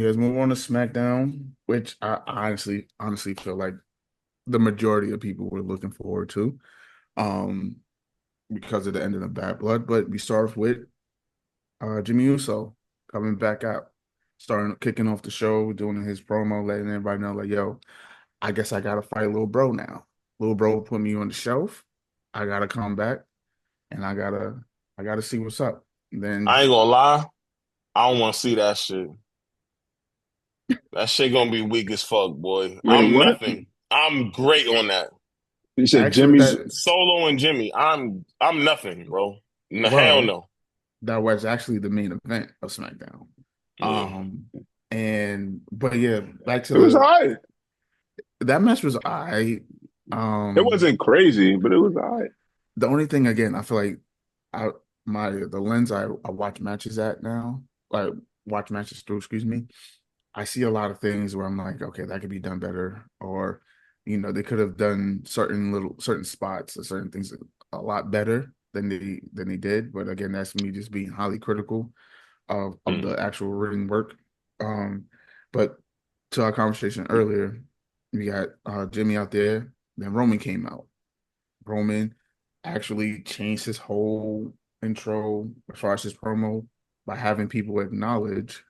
let's move on to SmackDown, which I honestly feel like the majority of people were looking forward to, um, because of the ending of Bad Blood. But we start off with Jimmy Uso coming back out, starting kicking off the show, doing his promo, letting everybody know, like, yo, I guess I gotta fight little bro now. Little bro put me on the shelf. I gotta come back and I gotta see what's up. I Then ain't gonna lie, I don't want to see that shit. That shit gonna be weak as fuck, boy. Wait, I'm what? nothing. I'm great on that. You said actually Jimmy's. Solo and Jimmy, I'm nothing, bro. No, hell well, no. that was actually the main event of SmackDown. Yeah. But yeah, back to It was all right. that match was I. It Um, wasn't crazy, but it was all right. the only thing again, I feel like I the lens I watch matches at now, like watch matches through, excuse me, I see a lot of things where I'm like, okay, that could be done better, or they could have done certain spots or certain things a lot better than they did. But again, that's me just being highly critical of Mm. the actual written work. Um, but to our conversation earlier, we got Jimmy out there, then Roman came out. Roman actually changed his whole intro as far as his promo by having people acknowledge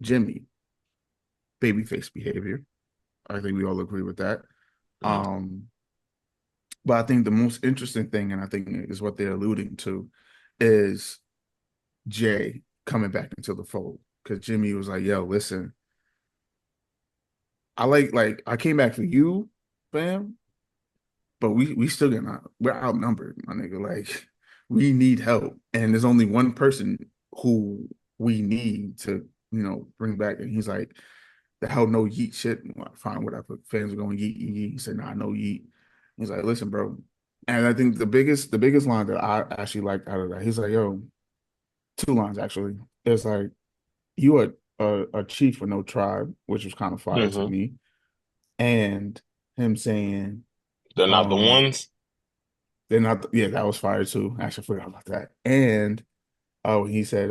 Jimmy babyface behavior. I think we all agree with that. Mm. Um, but I think the most interesting thing, and I think is what they're alluding to, is Jay coming back into the fold because Jimmy was like, "Yo, listen, I I came back for you, fam, but we still we're outnumbered, my nigga. Like we need help, and there's only one person who we need to bring back." And he's like, "The hell no yeet shit." Well, fine, whatever. Fans are going yeet yeet yeet. He said, "Nah, no yeet." He's like, "Listen, bro." And I think the biggest line that I actually liked out of that, he's like, "Yo," two lines actually. It's like, "You are a chief with no tribe," which was kind of fire to Hmm. me, and him saying, They're not the um, ones. they're not, yeah, that was fire too. I actually forgot about that. And oh, he said,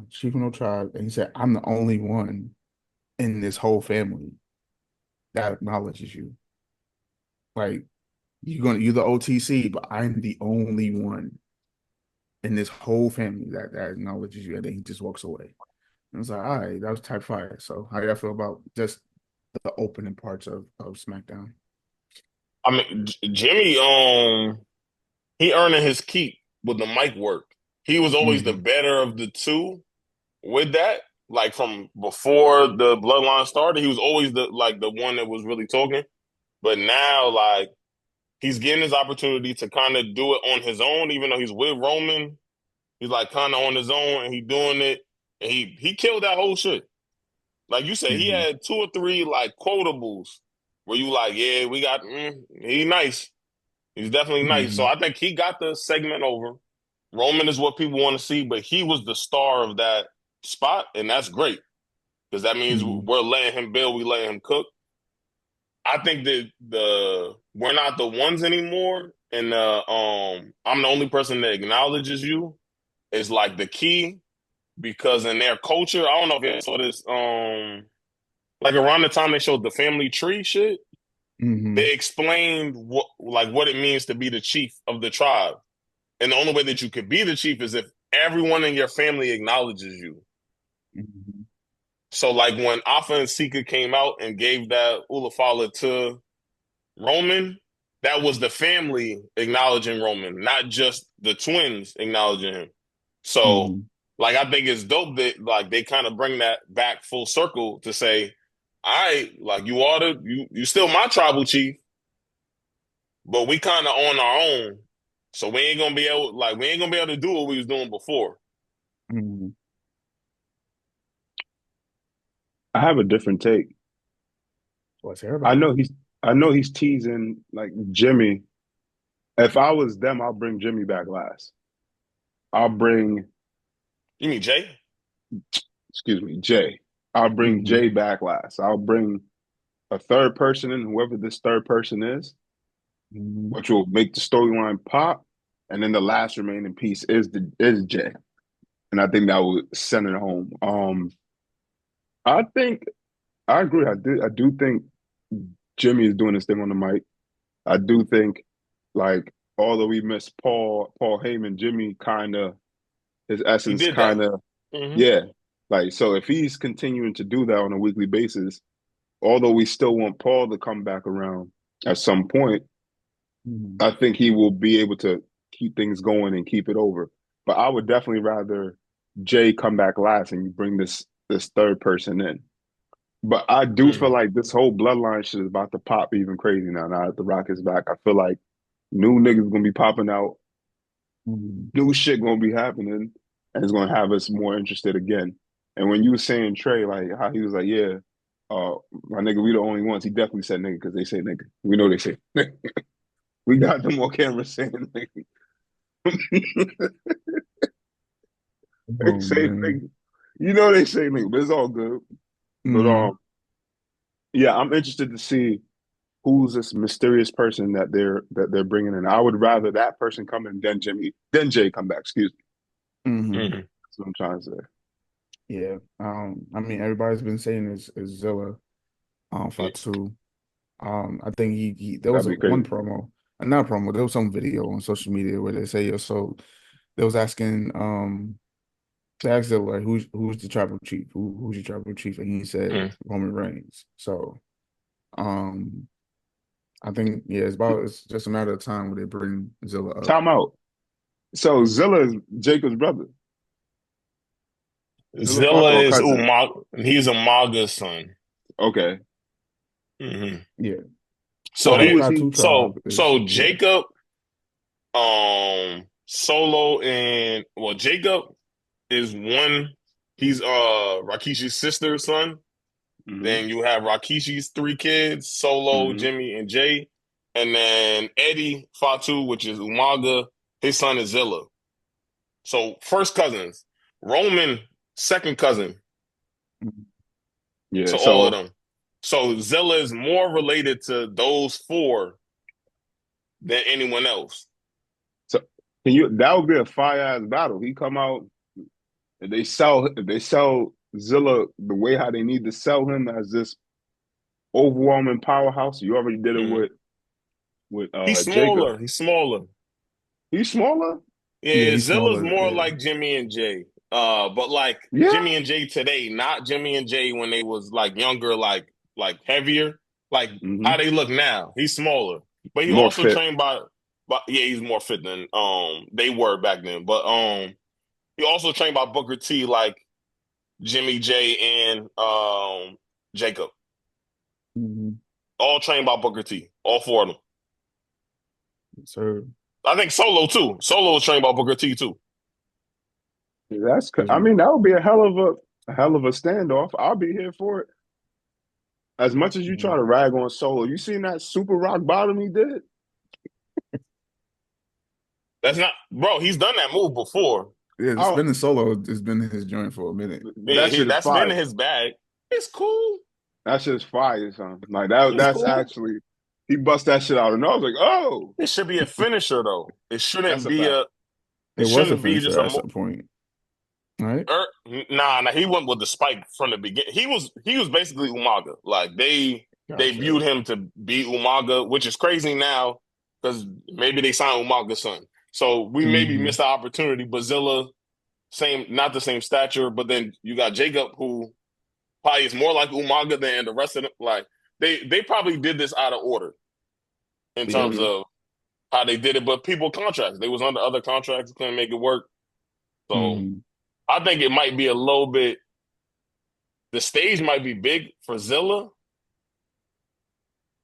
Chief of No Tribe, and he said, "I'm the only one in this whole family that acknowledges you. Like you're the OTC, but I'm the only one in this whole family that acknowledges you." And then he just walks away. And it's like, all right, that was type fire. So how do you feel about just the opening parts of SmackDown? I mean, Jimmy, he earning his keep with the mic work. He was always the Mm-hmm. better of the two with that. Like from before the bloodline started, he was always the one that was really talking. But now, like he's getting his opportunity to kind of do it on his own, even though he's with Roman. He's like kind of on his own and he doing it. And he killed that whole shit. Like you said, he Mm-hmm. had two or three like quotables where you like, yeah, we got he nice. He's definitely nice. So Mm-hmm. I think he got the segment over. Roman is what people want to see, but he was the star of that spot, and that's great because that means Mm-hmm. we're letting him build, we letting him cook. I think that the we're not the ones anymore, and I'm the only person that acknowledges you is like the key because in their culture, I don't know if you saw this, like around the time they showed the family tree shit, Mm-hmm. they explained what it means to be the chief of the tribe. And the only way that you could be the chief is if everyone in your family acknowledges you. Mm-hmm. So like when Alpha and Sika came out and gave that Ulafala to Roman, that was the family acknowledging Roman, not just the twins acknowledging him. So Mm-hmm. like I think it's dope that like they kind of bring that back full circle to say, all right, like you still my tribal chief, but we kind of on our own. So we ain't gonna be able to do what we was doing before. Mm-hmm. I have a different take. Let's hear I about it. know he's I know he's teasing like Jimmy. If I was them, I'll bring Jimmy back last. I'll bring, You mean Jay? excuse me, Jay. I'll bring Mm-hmm. Jay back last. I'll bring a third person in, whoever this third person is, Mm-hmm. which will make the storyline pop. And then the last remaining piece is Jay. And I think that would send it home. I think I agree. I do think Jimmy is doing his thing on the mic. I do think, like, although we miss Paul Heyman, Jimmy kind of his He essence did that. kind of, Hmm. yeah. Like, so if he's continuing to do that on a weekly basis, although we still want Paul to come back around at some point, Mhm. I think he will be able to keep things going and keep it over. But I would definitely rather Jay come back last and you bring this third person in. But I do feel Mm. like this whole bloodline shit is about to pop even crazy now. Now that The Rock is back, I feel like new niggas gonna be popping out, Mhm. new shit gonna be happening, and it's gonna have us more interested again. And when you were saying Trey, like how he was like, yeah, my nigga, we the only ones. He definitely said nigga because they say nigga. We know they say nigga. We got them on camera saying nigga. They Oh say man. nigga. You know they say nigga, but it's all good. But Mm. yeah, I'm interested to see who's this mysterious person that they're bringing in. I would rather that person come in than Jay come back. Excuse me. Hmm. Hmm. That's what I'm trying to say. Yeah. I mean, everybody's been saying is Zilla, Yeah. Fatu. I think he there was That'd a be one crazy. promo, not a promo. There was some video on social media where they say, "Yo, so they was asking, they asked Zilla like, who's the tribal chief? Who's your tribal chief?" And he said Mm. Roman Reigns. So, um, I think yeah, it's just a matter of time where they bring Zilla up. Time out. So Zilla is Jacob's brother. Zilla Zilla Parker or is cousin? Umaga. He's Umaga's son. Okay. Hmm. Yeah. So So So who they, is he? Fatu so tribe is so yeah. Jacob, Solo, and well, Jacob is one. He's Rakishi's sister's son. Hmm. Then you have Rakishi's three kids: Solo, Hmm. Jimmy, and Jay. And then Eddie Fatu, which is Umaga. His son is Zilla. So first cousins. Roman, second cousin Yeah. to all of So them. So Zilla is more related to those four than anyone else. so can you? That would be a fire ass battle. He come out and they sell Zilla the way how they need to sell him as this overwhelming powerhouse. You already did it Mhm. with He's Jacob. smaller. He's smaller. He's smaller. Yeah, Yeah, he's Zilla's smaller. more Yeah. like Jimmy and Jay. But like Yeah. Jimmy and Jay today, not Jimmy and Jay when they was like younger, like heavier, like how Hmm. they look now. He's smaller, but he More also fit. trained by yeah, he's more fit than they were back then. But he also trained by Booker T, like Jimmy J and Jacob, Hmm. all trained by Booker T, all four of them. So I think Solo too. Solo was trained by Booker T too. I because mean, that would be a hell of a standoff. I'll be here for it. As much as you try to rag on Solo, you seen that super rock bottom he did? That's not, bro. He's done that move before. yeah, the Oh, spinning solo has been his joint for a minute. Yeah, that shit is that's been fire. in his bag. It's cool. That shit is fire, son. Like that. It's That's cool. actually he bust that shit out, and I was like, oh, It should be a finisher though. It that's shouldn't a be fact. a. It It was a shouldn't be just finisher a. at some point, right? Er, nah. He went with the spike from the beginning. He was basically Umaga. Like they Gotcha. viewed him to be Umaga, which is crazy now because maybe they signed Umaga's son. So we maybe Hmm. missed the opportunity. But Zilla, same, not the same stature. But then you got Jacob, who probably is more like Umaga than the rest of them. Like they probably did this out of order in Yeah. terms Hmm. of how they did it, but people contracts. They was under other contracts, couldn't make it work. So Hmm. I think it might be a little bit. The stage might be big for Zilla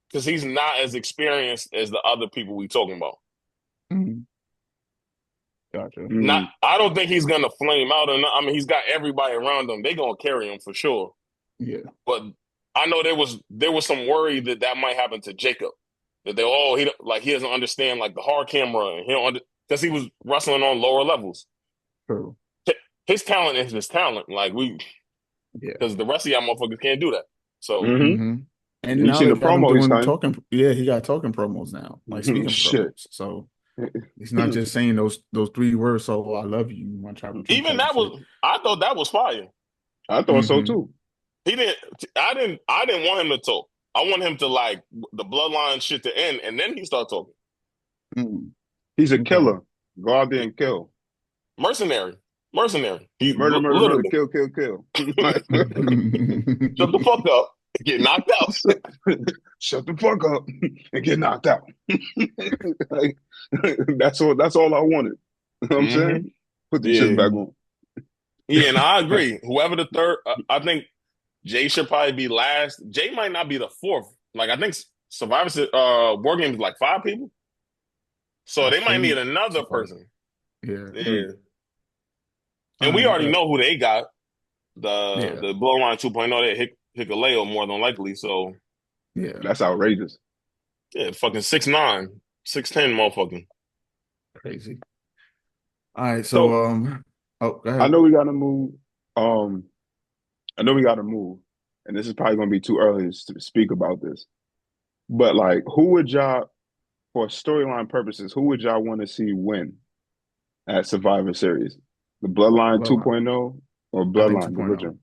because he's not as experienced as the other people we talking about. Hmm. Gotcha. Not, Hmm. I don't think he's gonna flame out. And I mean, he's got everybody around him. They gonna carry him for sure. Yeah. But I know there was some worry that that might happen to Jacob. That he doesn't understand like the hard camera and he don't because he was wrestling on lower levels. True. His talent is his talent. Like Yeah. because the rest of y'all motherfuckers can't do that. So Hmm. Hmm. And You now seen the they got him promo he's doing cutting? talking. Yeah, he got talking promos now, like speaking Shit. promos. So he's not just saying those three words. So I love you, my tribal chief even type of that shit. was I thought that was fire. I thought so Hmm. too. He didn't. I didn't want him to talk. I want him to like the bloodline shit to end, and then he start talking. Mm. He's a Okay. killer. Go out there and kill. Mercenary, mercenary. He Murder, murder, murder, literally kill, kill, kill. shut the fuck up, get knocked out. Shut the fuck up and get knocked out. Like, that's all I wanted. You know what I'm Hmm. saying? Put them shits Yeah, back on. yeah, and I agree. Whoever the third, I think Jay should probably be last. Jay might not be the fourth. Like I think War Games is like 5 people, so I they might need think another so. person. Yeah. Yeah, Mm. All and we right. already know who they got. Yeah. The Bloodline 2.0, they Hikaleo more than likely. So Yeah. That's outrageous. yeah, fucking 6'9", 6'10", motherfucking. Crazy. All right. So So oh, go I ahead. know we gotta move. Um, I know we gotta move, and this is probably gonna be too early to speak about this. But like, who would y'all, for storyline purposes, who would y'all want to see win at Survivor Series? The Bloodline Bloodline. 2.0 or I think Bloodline, the 2.0. original?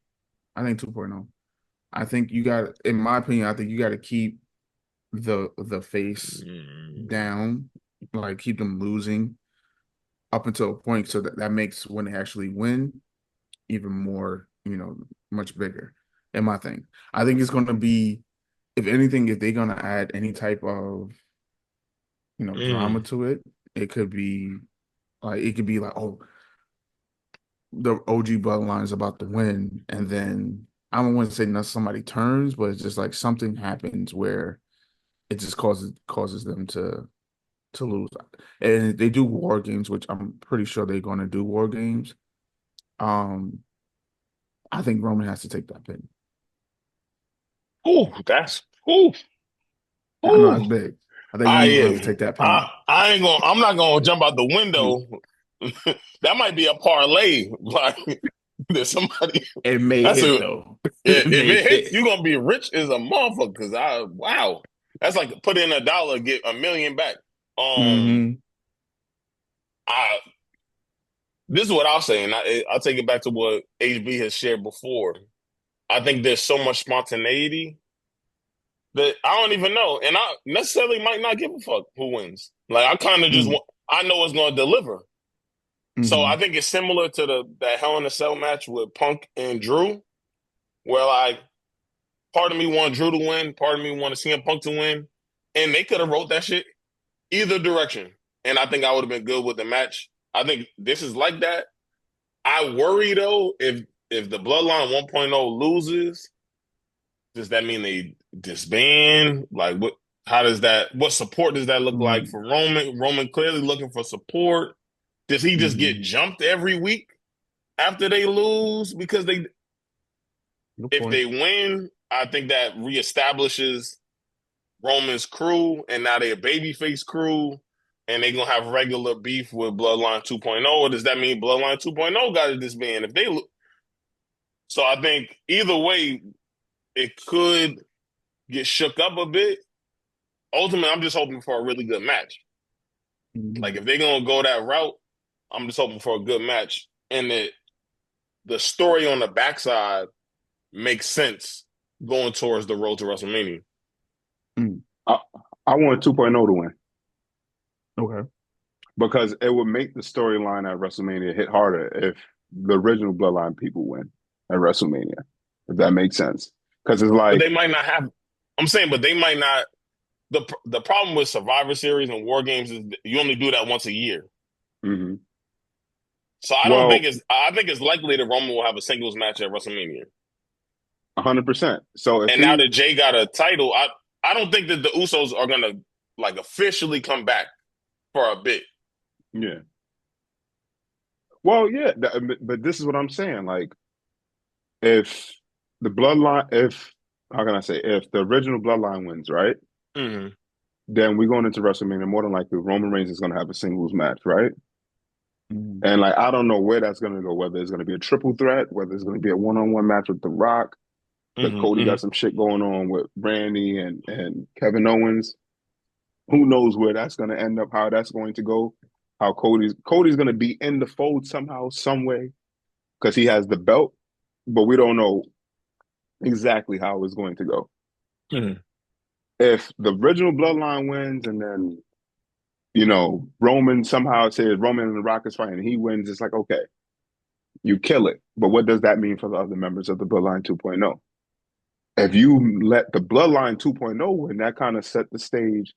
I think 2.0. I think you got, in my opinion, I think you got to keep the face down, like keep them losing up until a point, so that makes when they actually win even more, much bigger. In my thing, I think it's going to be, if anything, if they're going to add any type of drama Mm. to it, it could be like, oh, the OG bloodline is about to win, and then I don't want to say that somebody turns, but it's just like something happens where it just causes them to lose. And they do war games, which I'm pretty sure they're going to do war games. Um, I think Roman has to take that pin. Ooh, that's ooh, I know that's ooh. big. I think I Roman's going to have to am. take that I pin. I ain't gonna. I'm not gonna jump out the window. That might be a parlay. Like there's somebody. It may That's hit a. though. Yeah, It if may it hits, hit. you're gonna be rich as a motherfucker. Cause wow, that's like put in $1, get 1 million back. Um, Hmm. I this is what I'll say, and I'll take it back to what HB has shared before. I think there's so much spontaneity that I don't even know, and I necessarily might not give a fuck who wins. Like I kind of just want, I know it's going to deliver. So I Hmm. think it's similar to that Hell in a Cell match with Punk and Drew, where like part of me want Drew to win, part of me want to CM Punk to win, and they could have wrote that shit either direction, and I think I would have been good with the match. I think this is like that. I worry though if the Bloodline 1.0 loses, does that mean they disband? Like what? How does that? What support does that look like Hmm. for Roman? Roman clearly looking for support. Does he just Hmm. get jumped every week after they lose because they Good if point. they win? I think that reestablishes Roman's crew, and now they're a babyface crew, and they're gonna have regular beef with Bloodline 2.0. Or does that mean Bloodline 2.0 got to disband if they? So I think either way, it could get shook up a bit. Ultimately, I'm just hoping for a really good match. Like Hmm. if they're gonna go that route, I'm just hoping for a good match, and that the story on the backside makes sense going towards the road to WrestleMania. Hmm. I, I want 2.0 to win Okay. because it would make the storyline at WrestleMania hit harder if the original Bloodline people win at WrestleMania. If that makes sense, because it's But like, they might not have. I'm saying, but they might not. The problem with Survivor Series and War Games is you only do that once a year. mhm. So I don't think Well, it's. I think it's likely that Roman will have a singles match at WrestleMania. 100%. So if And now he, that Jay got a title, I don't think that the Usos are gonna like officially come back for a bit. yeah, well, yeah, but this is what I'm saying. Like, if the Bloodline, if how can I say, if the original Bloodline wins, right? Mm-hmm. Then we're going into WrestleMania. More than likely, Roman Reigns is going to have a singles match, right? Hmm. And like, I don't know where that's going to go. Whether it's going to be a triple threat, whether it's going to be a one-on-one match with The Rock, because Cody Mm-hmm. got some shit going on with Randy and Kevin Owens. Who knows where that's going to end up? How that's going to go? How Cody's going to be in the fold somehow, some way, because he has the belt, but we don't know exactly how it's going to go. Mhm. If the original bloodline wins and then, Roman somehow says Roman and the Rock is fighting and he wins, it's like, okay, you kill it. But what does that mean for the other members of the Bloodline 2.0? If you let the Bloodline 2.0 win, that kind of set the stage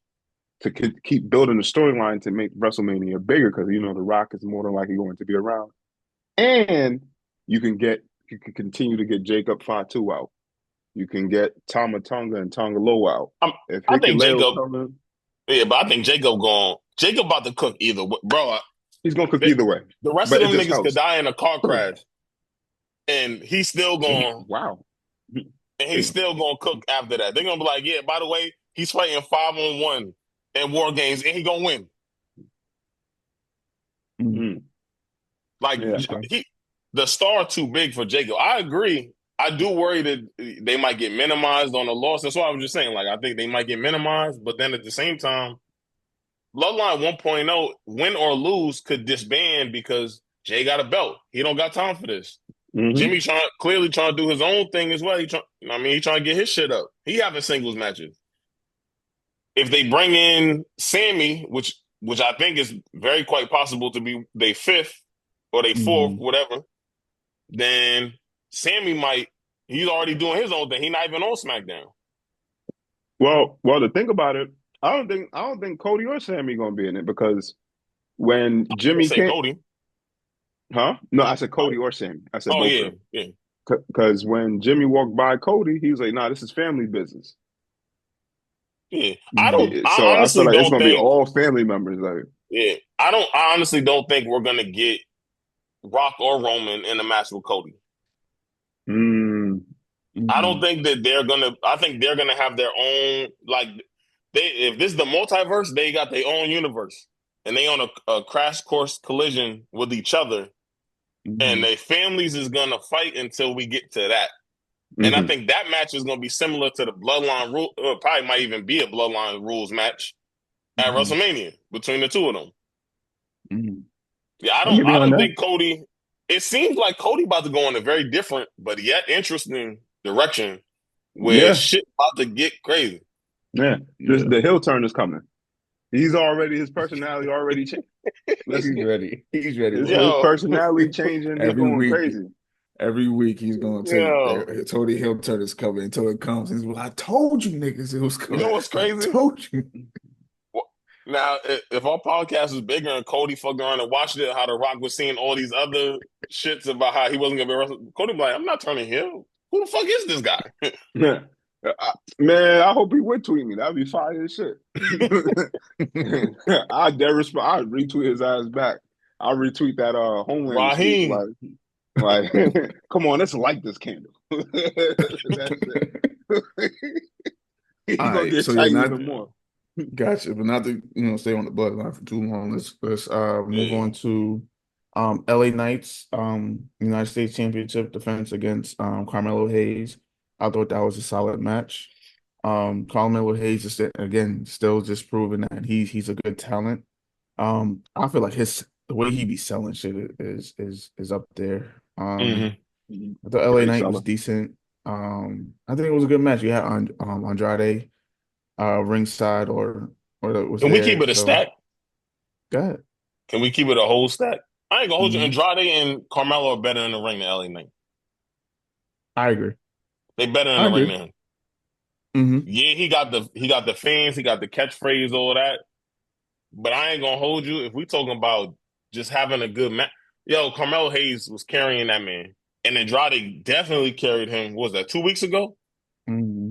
to keep building the storyline to make WrestleMania bigger because, The Rock is more than likely going to be around. And you can continue to get Jacob Fatu out. You can get Tama Tonga and Tonga Loa out. If I think Hikuleo Jacob. come in, Yeah, but I think Jacob about to cook either way. Bro. he's gonna cook They, either way. the rest of But it them just niggas could helps. die in a car crash, and he's still going Wow. and he's Damn. still gonna cook after that. They're gonna be like, yeah, by the way, he's fighting 5-on-1 in War Games, and he gonna win. Mm. Like Yeah. the star too big for Jacob. I agree. I do worry that they might get minimized on the loss. That's why I was just saying. Like, I think they might get minimized, but then at the same time, Bloodline 1.0, win or lose, could disband because Jay got a belt. He don't got time for this. Mm-hmm. Jimmy clearly trying to do his own thing as well. He trying to get his shit up. He having singles matches. If they bring in Sammy, which I think is very quite possible to be their fifth or their fourth, Mhm. whatever, then Sammy might. He's already doing his own thing. He's not even on SmackDown. Well, to think about it, I don't think Cody or Sammy gonna be in it because when I didn't Jimmy say can't, Cody. huh? No, I said Cody or Sammy. I said Oh both of yeah, them. yeah, Because when Jimmy walked by Cody, he was like, "Nah, this is family business." yeah. Mhm. So I I feel honestly like it's don't gonna be think. all family members. Like, Yeah, I don't. I honestly don't think we're gonna get Rock or Roman in a match with Cody. mm, I don't Mhm. think that they're gonna. I think they're gonna have their own. Like they, if this is the multiverse, they got their own universe, and they on a crash course collision with each other, and Mhm. their families is gonna fight until we get to that. And I hmm think that match is gonna be similar to the Bloodline rule. Probably might even be a Bloodline rules match at Mhm. WrestleMania between the two of them. Mhm. Yeah, I get I behind don't that. think Cody. It seems like Cody about to go in a very different but yet interesting direction where Yeah, shit about to get crazy. yeah. Yeah. The heel turn is coming. His personality already changed. He's Listen, ready. He's ready for his it. Yo, personality changing. He Every going week, crazy. every week he's gonna tell you, yo. Tony Hill turn is coming until it comes. He's like, I told you niggas it was You know coming. what's I crazy? told you. Now, if our podcast was bigger and Cody fucked around and watched it, how The Rock was seeing all these other shits about how he wasn't gonna be wrestling, Cody be like, I'm not turning heel. Who the fuck is this guy? Man, I hope he would tweet me. That'd be fire as shit. I dare respond. I retweet his ass back. I'll retweet that Homelander speech. Raheem. Like, come on, let's light this candle. That's it. All He gonna right, get so yeah, tight not even more. gotcha, but not to stay on the bloodline for too long. Let's move Yeah. on to LA Knights United States Championship defense against Carmelo Hayes. I thought that was a solid match. Carmelo Hayes is again still just proving that he's a good talent. I feel like the way he be selling shit is up there. Mm-hmm. The LA Great Knight was seller. decent. I think it was a good match. You had Andrade ringside or that was Can we keep there. it a So stack? go ahead. Can we keep it a whole stack? I ain't gonna hold you. Hmm. Andrade and Carmelo are better in the ring than LA Knight. I agree. They better in I the ring agree. than him. Hmm. Yeah, he got the fans, he got the catchphrase, all that. But I ain't gonna hold you. If we talking about just having a good match, yo, Carmelo Hayes was carrying that man, and Andrade definitely carried him. What was that 2 weeks ago? Hmm.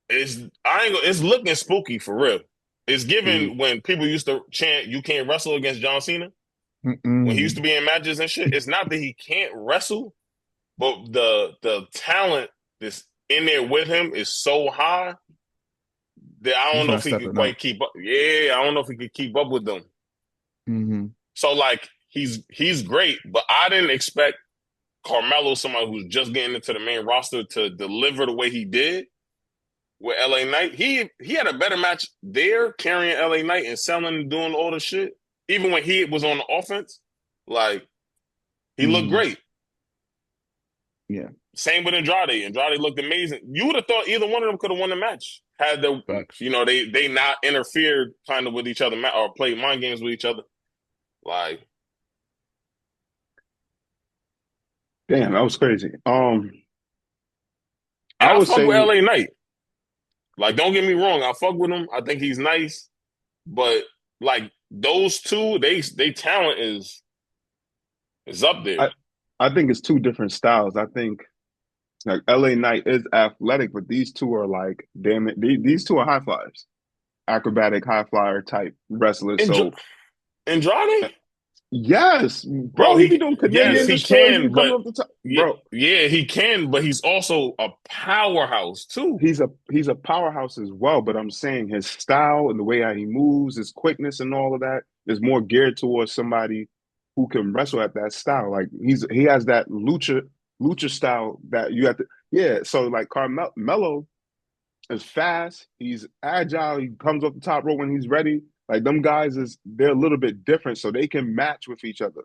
It's looking spooky for real. It's Mm. given when people used to chant, "You can't wrestle against John Cena." When he used to Mm-mm. be in matches and shit, it's not that he can't wrestle, but the talent that's in there with him is so high that I don't He's know not if he could stepping quite up. keep up. Yeah, I don't know if he could keep up with them. Hmm. So like he's great, but I didn't expect Carmelo, somebody who's just getting into the main roster, to deliver the way he did with LA Knight. He had a better match there carrying LA Knight and selling and doing all the shit. Even when he was on the offense, like he looked Hmm. great. Yeah, Same with Andrade. Andrade looked amazing. You would have thought either one of them could have won the match had the facts. they not interfered kind of with each other or played mind games with each other. Like, Damn, that was crazy. and I I would fuck with say LA Knight. Like, don't get me wrong, I fuck with him. I think he's nice, but like those two, they talent is up there. I I think it's two different styles. I think like LA Knight is athletic, but these two are like, damn it, these two are high flyers, acrobatic high flyer type wrestlers. And So Andrade, yes, bro, bro, he be he doing yes Canadian he destroyers. He be can, coming but up the top, yeah, bro. yeah he can, but he's also a powerhouse too. He's a powerhouse as well. But I'm saying his style and the way how he moves, his quickness and all of that is more geared towards somebody who can wrestle at that style. Like he has that lucha style that you have to. Yeah, so like Carmelo is fast. He's agile. He comes off the top rope when he's ready. Like them guys they're a little bit different, so they can match with each other.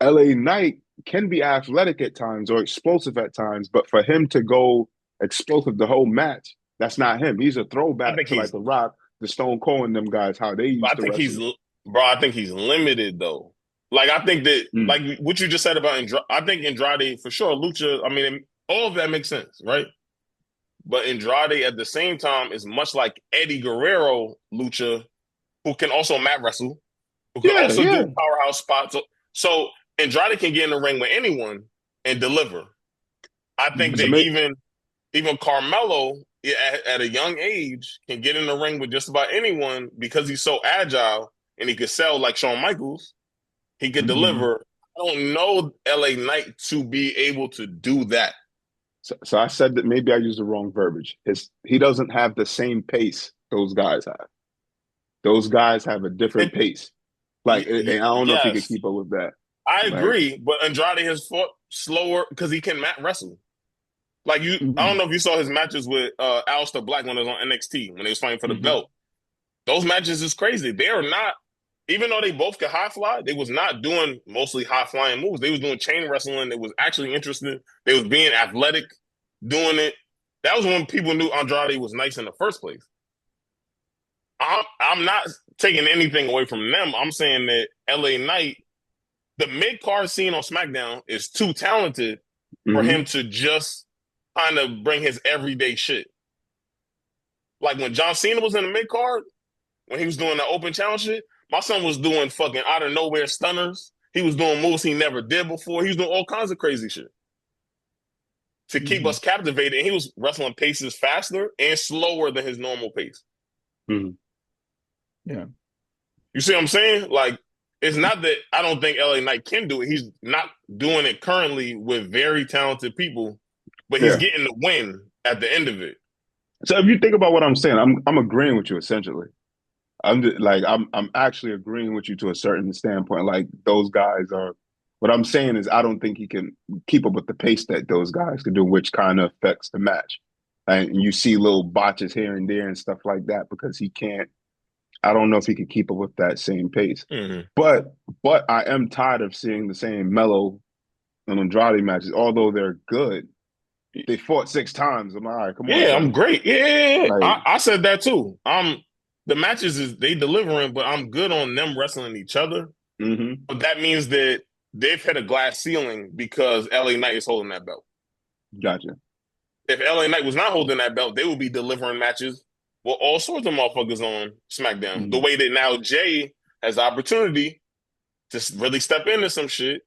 LA Knight can be athletic at times or explosive at times, but for him to go explosive the whole match, that's not him. He's a I throwback think to like he's, the Rock, the Stone Cold, and them guys how they I used to think he's, wrestle. bro. I think he's limited though. Like I think that, Mm. like what you just said about Andrade, I think Andrade for sure. Lucha, I mean, all of that makes sense, right? But Andrade at the same time is much like Eddie Guerrero Lucha, who can also mat wrestle, who can Yeah, also yeah. do powerhouse spots. So Andrade can get in the ring with anyone and deliver. I think So that even Carmelo at a young age can get in the ring with just about anyone because he's so agile and he could sell like Shawn Michaels. He could mm-hmm. deliver. I don't know LA Knight to be able to do that. So I said that maybe I used the wrong verbiage. He doesn't have the same pace those guys have. Those guys have a different And pace. Like, and I don't know if he could yes, keep up with that. I Like, agree. But Andrade has fought slower because he can mat wrestle. Like I don't mm-hmm, know if you saw his matches with Aleister Black when it was on NXT when they was fighting for the mm-hmm, belt. Those matches is crazy. They are not, even though they both could high fly, they was not doing mostly high flying moves. They was doing chain wrestling. It was actually interesting. They was being athletic, doing it. That was when people knew Andrade was nice in the first place. I'm not taking anything away from them. I'm saying that LA Knight, the mid card scene on SmackDown is too talented for mm-hmm. him to just kind of bring his everyday shit. Like when John Cena was in the mid card, when he was doing the open challenge shit, my son was doing fucking out of nowhere stunners. He was doing moves he never did before. He was doing all kinds of crazy shit to keep Mm-hmm. us captivated. And he was wrestling paces faster and slower than his normal pace. Mm-hmm. Yeah, You see what I'm saying? Like, it's not that I don't think LA Knight can do it. He's not doing it currently with very talented people, but he's Yeah. getting the win at the end of it. So if you think about what I'm saying, I'm agreeing with you essentially. I'm just, like I'm actually agreeing with you to a certain standpoint. Like those guys are. What I'm saying is I don't think he can keep up with the pace that those guys can do, which kind of affects the match. And you see little botches here and there and stuff like that because he can't. I don't know if he can keep up with that same pace. Mm-hmm. But I am tired of seeing the same Mello and Andrade matches, although they're good. They fought 6 times. I'm like, all right, come on, Yeah, I'm son. great. Yeah. Like, I said that too. The matches is they delivering, but I'm good on them wrestling each other. mm-hmm, But that means that they've hit a glass ceiling because LA Knight is holding that belt. gotcha. If LA Knight was not holding that belt, they would be delivering matches with all sorts of motherfuckers on SmackDown. The Mm-hmm. way that now Jay has the opportunity to really step into some shit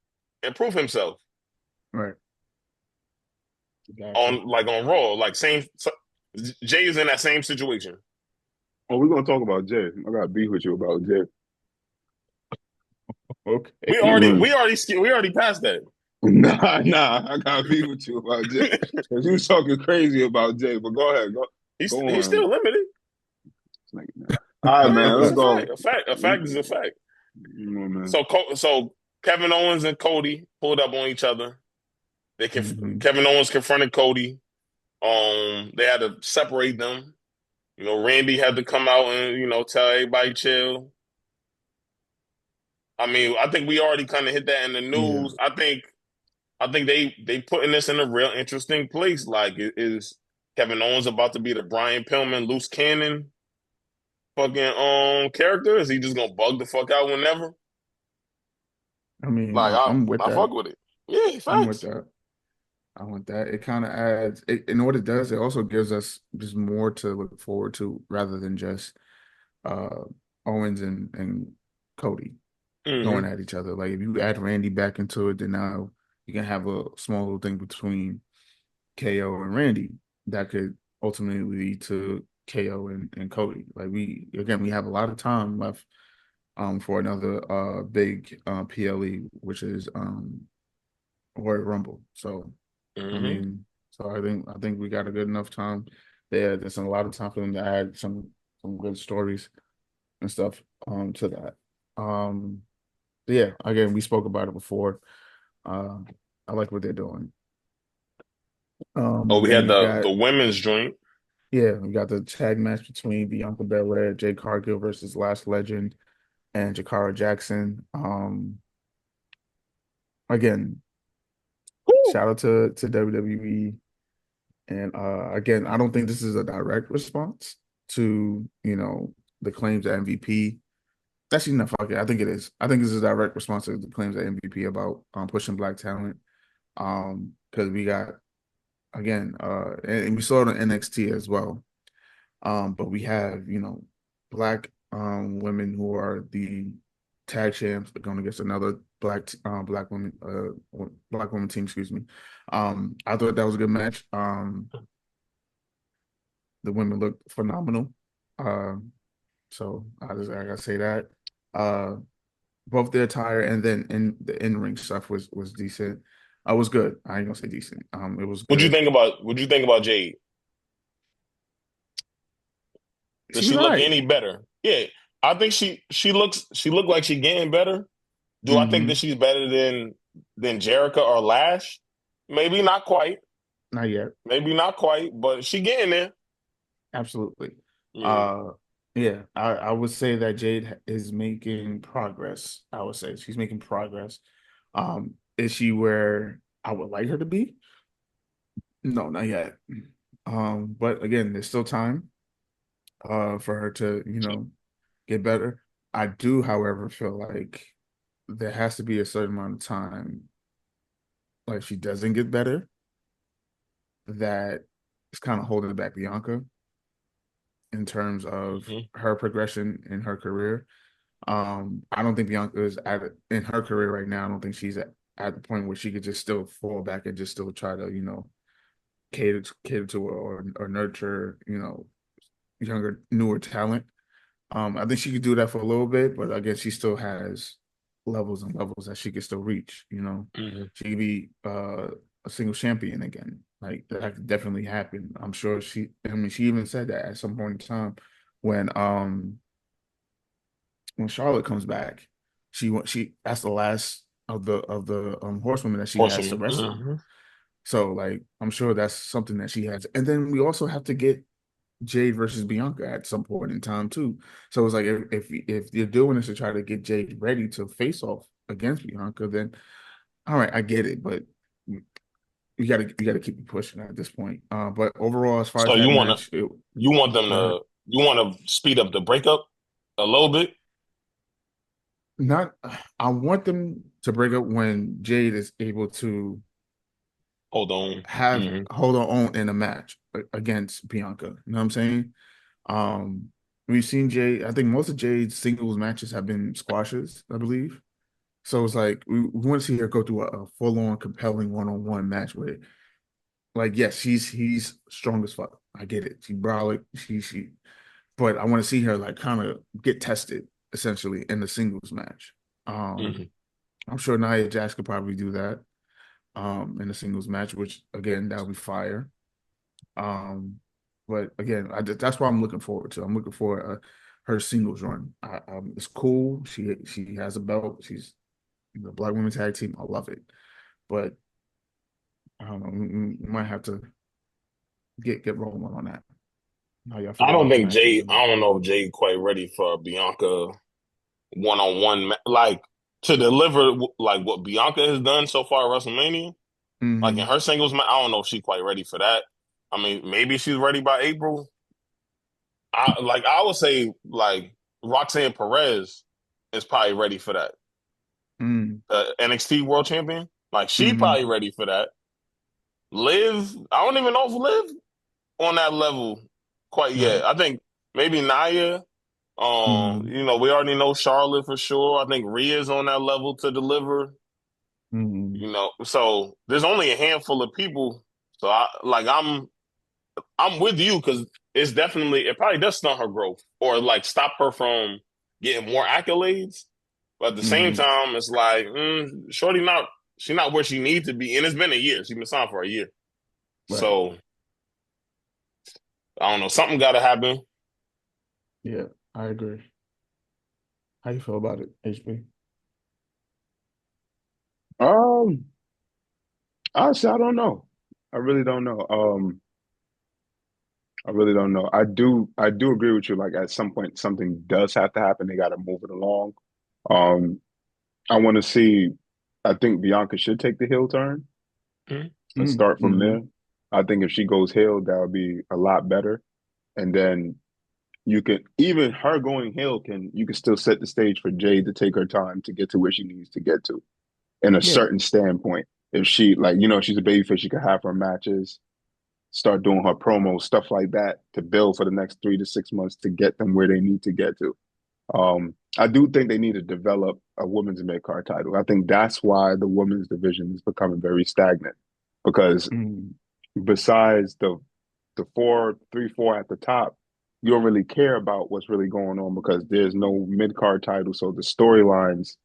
and prove himself right. Gotcha. on Raw. Like same Jay is in that same situation. Oh, we're gonna talk about Jay. I got beef with you about Jay. Okay. We already passed that. Nah, I got beef with you about Jay because you was talking crazy about Jay. But go ahead, go He's on. still limited. All right, man, It's let's a go. fact. A fact is a fact. Man. So Kevin Owens and Cody pulled up on each other. Mm-hmm. Kevin Owens confronted Cody. They had to separate them. You know, Randy had to come out and tell everybody chill. I mean, I think we already kind of hit that in the Yeah. news. I think they putting this in a real interesting place. Like, is Kevin Owens about to be the Brian Pillman loose cannon fucking character? Is he just gonna bug the fuck out whenever? I mean, Like, I'm with I fuck that. with it. Yeah, I'm with facts. that. I want that. It kind of adds, and what it does, it also gives us just more to look forward to rather than just uh Owens and Cody going Hmm. at each other. Like if you add Randy back into it, then now you can have a small little thing between KO and Randy that could ultimately lead to KO and Cody. Like we have a lot of time left for another big PLE, which is Royal Rumble. So I Hmm. mean, so I think we got a good enough time there. There's a lot of time for them to add some good stories and stuff to that. Um yeah, again, we spoke about it before. Uh I like what they're doing. Oh, And we then had we the got women's joint. yeah, we got the tag match between Bianca Belair, Jade Cargill versus Last Legend and Jakara Jackson. Again, Woo! shout out to WWE. And again, I don't think this is a direct response to, the claims of MVP. Actually, no, fuck it. I think it is. I think this is a direct response to the claims of MVP about pushing black talent. Because we got again, and we saw it on NXT as well. But we have, black women who are the tag champs going against another black woman team, excuse me. I thought that was a good match. The women looked phenomenal. So I gotta say that. Uh, both their attire and then in the in-ring stuff was decent. I was good. I ain't gonna say decent. It was good. What you think about Jade? Does She she was all look right. any better? Yeah, I think she looked like she getting better. Do I think that Mm-hmm. she's better than Jericho or Lash? Maybe not quite. Not yet. Maybe not quite, but she getting there. Absolutely. Yeah. Uh, yeah, I would say that Jade is making progress. I would say she's making progress. Is she where I would like her to be? No, not yet. But again, there's still time for her to, get better. I do, however, feel like there has to be a certain amount of time, like she doesn't get better, that is kind of holding back Bianca in terms of Hmm. her progression in her career. I don't think Bianca is in her career right now. I don't think she's at the point where she could just still fall back and just still try to, cater to or nurture, younger, newer talent. I think she could do that for a little bit, but I guess she still has levels and levels that she could still reach. Hmm. She could be a single champion again. Like that could definitely happen. I'm sure she. I mean, she even said that at some point in time when when Charlotte comes back, she that's the last of the horsewomen that she has to Horsewoman. wrestle. Hmm. So like I'm sure that's something that she has. And then we also have to get Jade versus Bianca at some point in time too. So it's like if you're doing this to try to get Jade ready to face off against Bianca, then all right, I get it, but you gotta keep it pushing at this point. But overall, as far So as that match, you want them go ahead. you want to speed up the breakup a little bit? Not, I want them to break up when Jade is able to Hold on. have Hmm. hold her own in a match against Bianca. You know what I'm saying? Um, we've seen Jade. I think most of Jade's singles matches have been squashes, I believe. So it's like we want to see her go through a full on compelling one-on-one match with it. Like, yes, he's strong as fuck. I get it. She brolic, she but I want to see her like kind of get tested essentially in the singles match. Um, Hmm. I'm sure Nia Jax could probably do that in a singles match, which again that would be fire. Um, but again, that's what I'm looking forward to. I'm looking for her singles run. It's cool. She has a belt. She's the Black Women's Tag Team. I love it, but I don't know. We might have to get rolling on that. How y'all feel I don't about the think matches Jade. and I don't know if Jade quite ready for Bianca one on one. Like to deliver like what Bianca has done so far at WrestleMania. Like in Mm-hmm. her singles match, I don't know if she's quite ready for that. I mean, maybe she's ready by April. I would say like Roxanne Perez is probably ready for that. NXT World Champion, like she Mm-hmm. probably ready for that. Liv, I don't even know if Liv on that level quite yet. Right. I think maybe Naya. Mm-hmm. We already know Charlotte for sure. I think Rhea's on that level to deliver. Mm-hmm. So there's only a handful of people. So I'm with you because it probably does stunt her growth or like stop her from getting more accolades. But at the same Mm-hmm. time, it's like, Shorty she's not where she needs to be, and it's been a year. She's been signed for a year, Right. so I don't know. Something got to happen. Yeah, I agree. How you feel about it, HB? Um, Honestly, I don't know. I really don't know. I really don't know. I do agree with you. Like at some point, something does have to happen. They got to move it along. Um, I want to see. I think Bianca should take the heel turn and start from Mm-hmm. there. I think if she goes heel, that would be a lot better. And then you can even her going heel can you can still set the stage for Jade to take her time to get to where she needs to get to in a Yeah. certain standpoint. If she like, you know, she's a babyface, she could have her matches, start doing her promos, stuff like that to build for the next 3 to 6 months to get them where they need to get to. I do think they need to develop a women's mid card title. I think that's why the women's division is becoming very stagnant because Mm-hmm. besides the 4 3 4 at the top, you don't really care about what's really going on because there's no mid card title. So the storylines,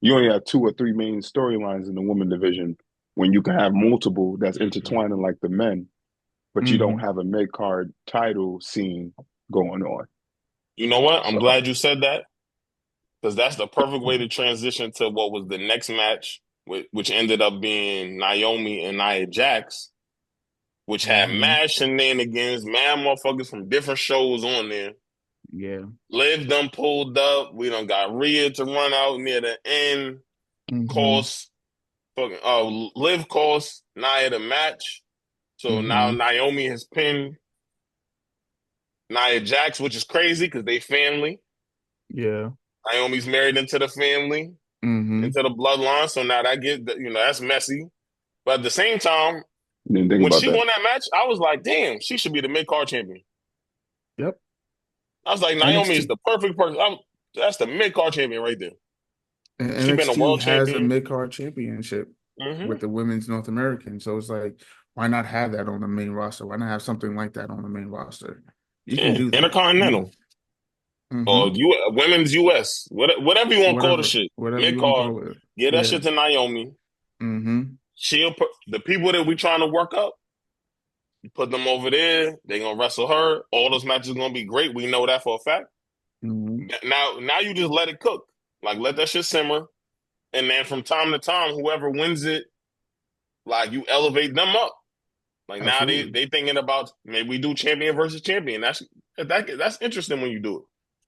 you only have 2 or 3 main storylines in the women division when you can have multiple that's intertwining like the men, but you don't Mm-hmm. have a mid card title scene going on. You know what? I'm So glad you said that because that's the perfect way to transition to what was the next match, which ended up being Naomi and Nia Jax, which had Mm-hmm. mad shenanigans, mad motherfuckers from different shows on there. Yeah. Liv done pulled up. We done got Rhea to run out near the end. Mm-hmm. Cost Liv cost Nia the match. So now Mm-hmm. Naomi has pinned Nia Jax, which is crazy because they family. Yeah. Naomi's married into the family, Mm-hmm. into the bloodline. So now that's messy. But at the same time, I didn't think when about she that. won that match, I was like, damn, she should be the mid card champion. Yep. I was like, Naomi is NXT the perfect person. That's the mid card champion right there. She been a NXT world has a champion. mid card championship Hmm. with the women's North American. So it's like, why not have that on the main roster? Why not have something like that on the main roster? You can Yeah, do that. You Intercontinental or mm-hmm. women's US, whatever you want to call the shit. Whatever Mid you want to card, call it. get that Yeah. shit to Naomi. Mm-hmm. The people that we trying to work up, you put them over there. They gonna wrestle her. All those matches gonna be great. We know that for a fact. Mm-hmm. Now you just let it cook. Like let that shit simmer, and then from time to time, whoever wins it, like you elevate them up. Like now Absolutely. they thinking about maybe we do champion versus champion. That's interesting when you do it.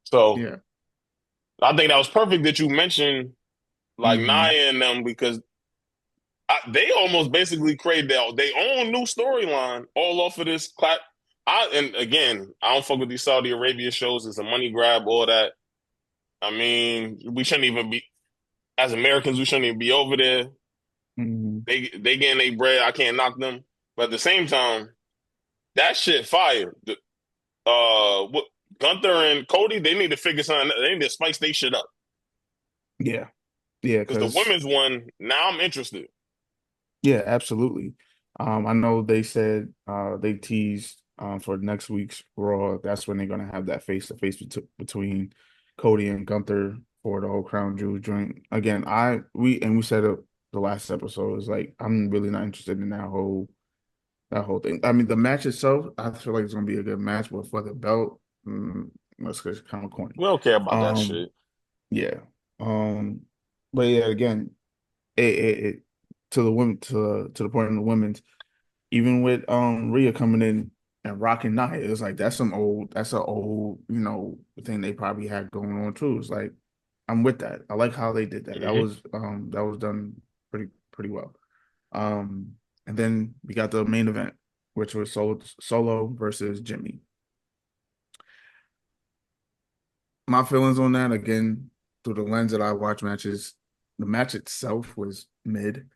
So Yeah. I think that was perfect that you mentioned like Mm-hmm. Nia and them because they almost basically created their own new storyline all off of this clap. And again, I don't fuck with these Saudi Arabia shows. It's a money grab, all that. I mean, we shouldn't even be as Americans. We shouldn't even be over there. Mm-hmm. They getting their bread. I can't knock them, but at the same time, that shit fire. What Gunther and Cody, they need to figure something. They need to spice their shit up Yeah. Yeah, because the because women's one now I'm interested. yeah, absolutely. I know they said they teased for next week's Raw. That's when they're gonna have that face to face between Cody and Gunther for the whole Crown Jewel joint. Again, we said it the last episode is like I'm really not interested in that whole thing. I mean, the match itself, I feel like it's gonna be a good match, but for the belt, that's kind of corny. We don't care about that Um, shit. yeah. Um, but yeah, again, it to the women to the point of the women's, even with Rhea coming in and rocking Nia, it's like that's an old, thing they probably had going on too. It's like I'm with that. I like how they did that. That Hmm. was done pretty well. Um And then we got the main event, which was Solo versus Jimmy. My feelings on that, again, through the lens that I watch matches, the match itself was mid.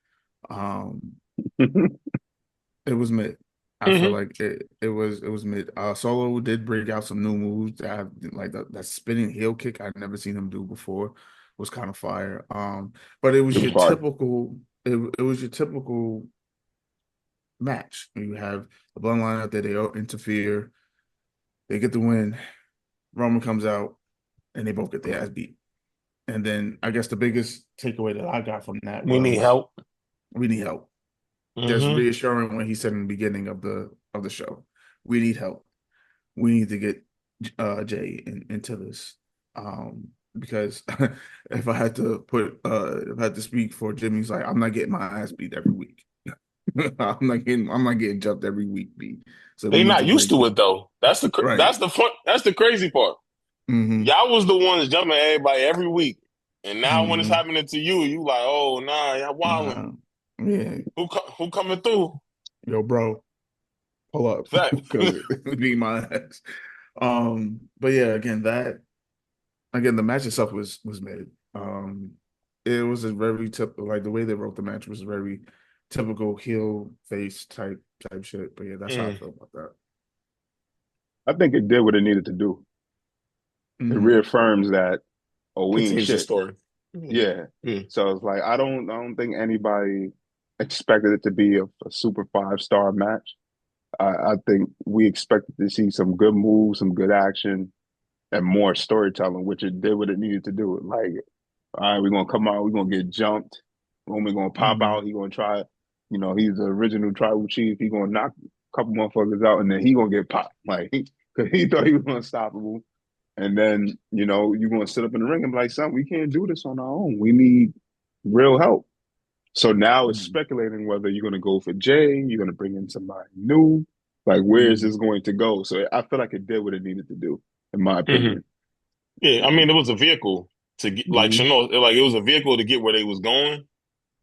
Um, it was mid. I feel Hmm. like it was mid. Solo did break out some new moves that like that spinning heel kick I'd never seen him do before was kind of fire. But it was It was your fire. typical it was your typical match. You have the bloodline out there, they all interfere, they get the win. Roman comes out and they both get their ass beat. And then I guess the biggest takeaway that I got from that We need was help. we need help. Just Hmm. reassuring when he said in the beginning of the show, we need help. We need to get Jay into this. Because if I had to if I had to speak for Jimmy's like, I'm not getting my ass beat every week. I'm not getting jumped every week, B. So we They need not to used break to this. it though. Right. That's the fun. That's the crazy part. Mm-hmm. Y'all was the ones jumping everybody every week, and now when it's Mm-hmm. happening to you, you like, oh nah, y'all wilding. Nah. Yeah. Who coming through? Yo, bro, pull up Fact. because it would be my ass. But yeah, again, the match itself was made. It was a very typical, like the way they wrote the match was very typical heel face type shit. But yeah, that's how I Mm. feel about that. I think it did what it needed to do. It Mm-hmm. reaffirms that, oh, we ain't Continues the shit. story. Mm. Yeah. Mm. So it's like I don't think anybody expected it to be a super 5-star match. I think we expected to see some good moves, some good action, and more storytelling, which it did what it needed to do. Like, all right, we're gonna come out, we're gonna get jumped. Roman gonna pop Mm-hmm. out, he gonna try, he's the original tribal chief, he gonna knock a couple motherfuckers out, and then he gonna get popped. Like, because he thought he was unstoppable. And then, you're gonna sit up in the ring and be like, son, we can't do this on our own. We need real help. So now it's speculating whether you're gonna go for Jay, you're gonna bring in somebody new. Like, where is Mm-hmm. this going to go? So I feel like it did what it needed to do, in my Hmm. opinion. Yeah, I mean, it was a vehicle to get like Mm-hmm. Chanel, like it was a vehicle to get where they was going.